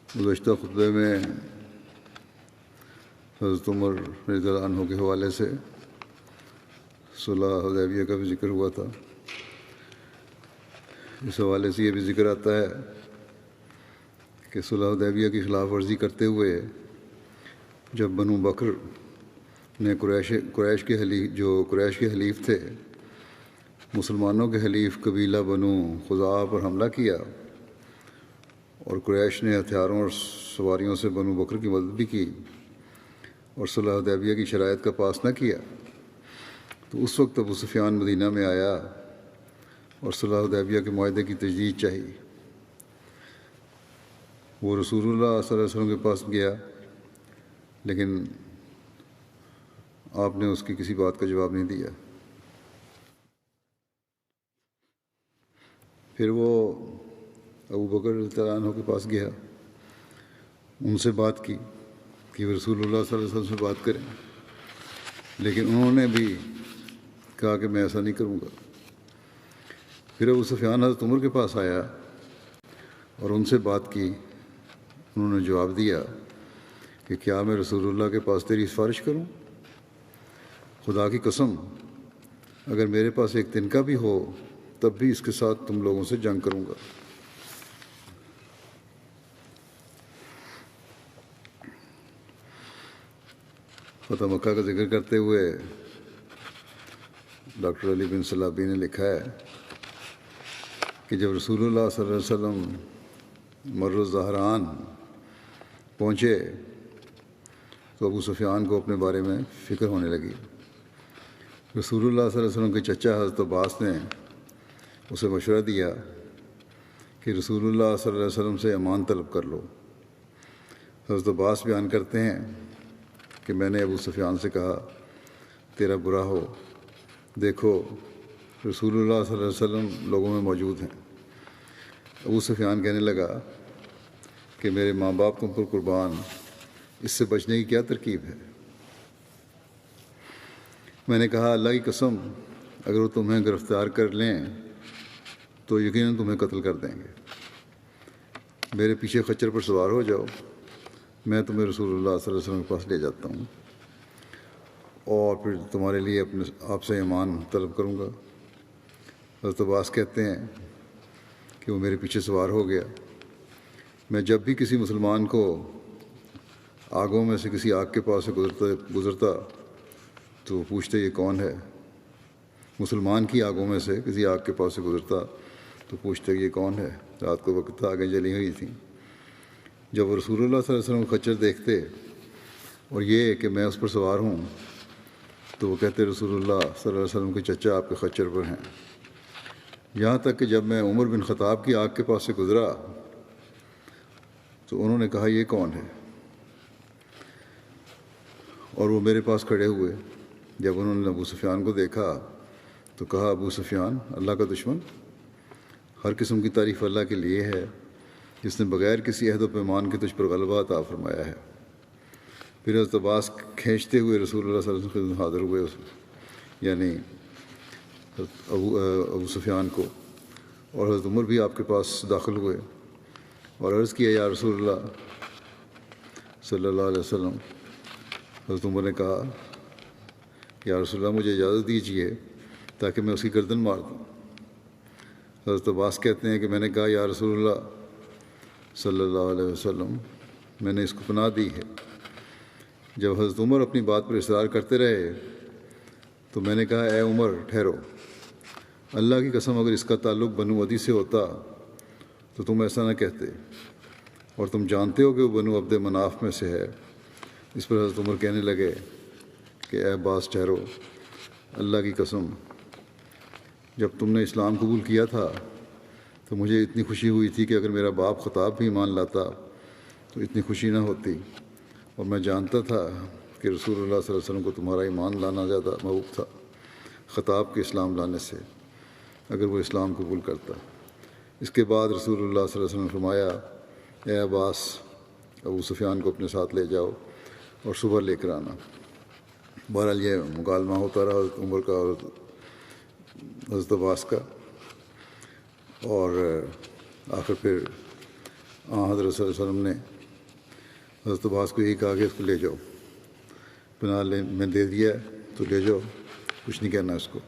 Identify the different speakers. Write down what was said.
Speaker 1: گزشتہ خطبے میں حضرت عمر رضی اللہ عنہ کے حوالے سے صلح حدیبیہ کا بھی ذکر ہوا تھا۔ اس حوالے سے یہ بھی ذکر آتا ہے کہ صلح حدیبیہ کی خلاف ورزی کرتے ہوئے جب بنو بکر نے قریش کے حلیف تھے، مسلمانوں کے حلیف قبیلہ بنو خزاعہ پر حملہ کیا اور قریش نے ہتھیاروں اور سواریوں سے بنو بکر کی مدد بھی کی اور صلح حدیبیہ کی شرائط کا پاس نہ کیا، تو اس وقت ابو سفیان مدینہ میں آیا اور صلح حدیبیہ کے معاہدے کی تجدید چاہی۔ وہ رسول اللہ صلی اللہ علیہ وسلم کے پاس گیا، لیکن آپ نے اس کی کسی بات کا جواب نہیں دیا۔ پھر وہ ابو بکر رضی اللہ عنہ کے پاس گیا، ان سے بات کی کہ رسول اللہ صلی اللہ علیہ وسلم سے بات کریں، لیکن انہوں نے بھی کہا کہ میں ایسا نہیں کروں گا۔ پھر ابو سفیان حضرت عمر کے پاس آیا اور ان سے بات کی، انہوں نے جواب دیا کہ کیا میں رسول اللہ کے پاس تیری سفارش کروں؟ خدا کی قسم اگر میرے پاس ایک تنکا بھی ہو تب بھی اس کے ساتھ تم لوگوں سے جنگ کروں گا۔ فتح مکہ کا ذکر کرتے ہوئے ڈاکٹر علی بن صلابی نے لکھا ہے کہ جب رسول اللہ صلی اللہ علیہ وسلم مر الزہران پہنچے تو ابو سفیان کو اپنے بارے میں فکر ہونے لگی۔ رسول اللہ صلی اللہ علیہ وسلم کے چچا حضرت عباس نے اسے مشورہ دیا کہ رسول اللہ صلی اللہ علیہ وسلم سے امان طلب کر لو۔ حضرت عباس بیان کرتے ہیں کہ میں نے ابو سفیان سے کہا تیرا برا ہو، دیکھو رسول اللہ صلی اللہ علیہ وسلم لوگوں میں موجود ہیں۔ ابو سفیان کہنے لگا کہ میرے ماں باپ تم پر قربان، اس سے بچنے کی کیا ترکیب ہے؟ میں نے کہا اللہ کی قسم اگر وہ تمہیں گرفتار کر لیں تو یقیناً تمہیں قتل کر دیں گے۔ میرے پیچھے خچر پر سوار ہو جاؤ، میں تمہیں رسول اللہ صلی اللہ علیہ وسلم کے پاس لے جاتا ہوں اور پھر تمہارے لیے آپ سے امان طلب کروں گا۔ حضرت عباس کہتے ہیں کہ وہ میرے پیچھے سوار ہو گیا۔ میں جب بھی کسی مسلمان کو آگوں میں سے کسی آگ کے پاس سے گزرتا تو وہ پوچھتے یہ کون ہے؟ مسلمان کی آگوں میں سے کسی آگ کے پاس سے گزرتا تو پوچھتے یہ کون ہے؟ رات کو وقت آگیں جلی ہوئی تھیں۔ جب وہ رسول اللہ صلی اللہ علیہ وسلم کو خچر دیکھتے اور یہ کہ میں اس پر سوار ہوں تو وہ کہتے رسول اللہ صلی اللہ علیہ وسلم کے چچا آپ کے خچر پر ہیں۔ یہاں تک کہ جب میں عمر بن خطاب کی آگ کے پاس سے گزرا تو انہوں نے کہا یہ کون ہے؟ اور وہ میرے پاس کھڑے ہوئے۔ جب انہوں نے ابو سفیان کو دیکھا تو کہا ابو سفیان اللہ کا دشمن، ہر قسم کی تعریف اللہ کے لیے ہے جس نے بغیر کسی عہد و پیمان کے تجھ پر غلبہ عطا فرمایا ہے۔ پھر حضرت عباس کھینچتے ہوئے رسول اللہ صلی اللہ علیہ وسلم کے حاضر ہوئے، یعنی ابو سفیان کو، اور حضرت عمر بھی آپ کے پاس داخل ہوئے اور عرض کیا یا رسول اللہ صلی اللہ علیہ وسلم۔ حضرت عمر نے کہا یا رسول اللہ مجھے اجازت دیجیے تاکہ میں اس کی گردن مار دوں۔ حضرت عباس کہتے ہیں کہ میں نے کہا یا رسول اللہ صلی اللہ علیہ وسلم میں نے اس کو پناہ دی ہے۔ جب حضرت عمر اپنی بات پر اصرار کرتے رہے تو میں نے کہا اے عمر ٹھہرو، اللہ کی قسم اگر اس کا تعلق بنو عدی سے ہوتا تو تم ایسا نہ کہتے، اور تم جانتے ہو کہ وہ بنو عبد مناف میں سے ہے۔ اس پر حضرت عمر کہنے لگے کہ اے عباس ٹھہرو، اللہ کی قسم جب تم نے اسلام قبول کیا تھا تو مجھے اتنی خوشی ہوئی تھی کہ اگر میرا باپ خطاب بھی ایمان لاتا تو اتنی خوشی نہ ہوتی، اور میں جانتا تھا کہ رسول اللہ صلی اللہ علیہ وسلم کو تمہارا ایمان لانا زیادہ محبوب تھا خطاب کے اسلام لانے سے اگر وہ اسلام قبول کرتا۔ اس کے بعد رسول اللہ صلی اللہ علیہ وسلم نے فرمایا اے عباس ابو سفیان کو اپنے ساتھ لے جاؤ اور صبح لے کر آنا۔ بہرحال یہ مکالمہ ہوتا رہا حضرت عمر کا اور حضرت عباس کا، اور آخر پھر حضرت صلی اللہ علیہ وسلم نے حضرت عباس کو یہی کہا کہ اس کو لے جاؤ، بنا لیں میں دے دیا ہے تو لے جاؤ، کچھ نہیں کہنا اس کو۔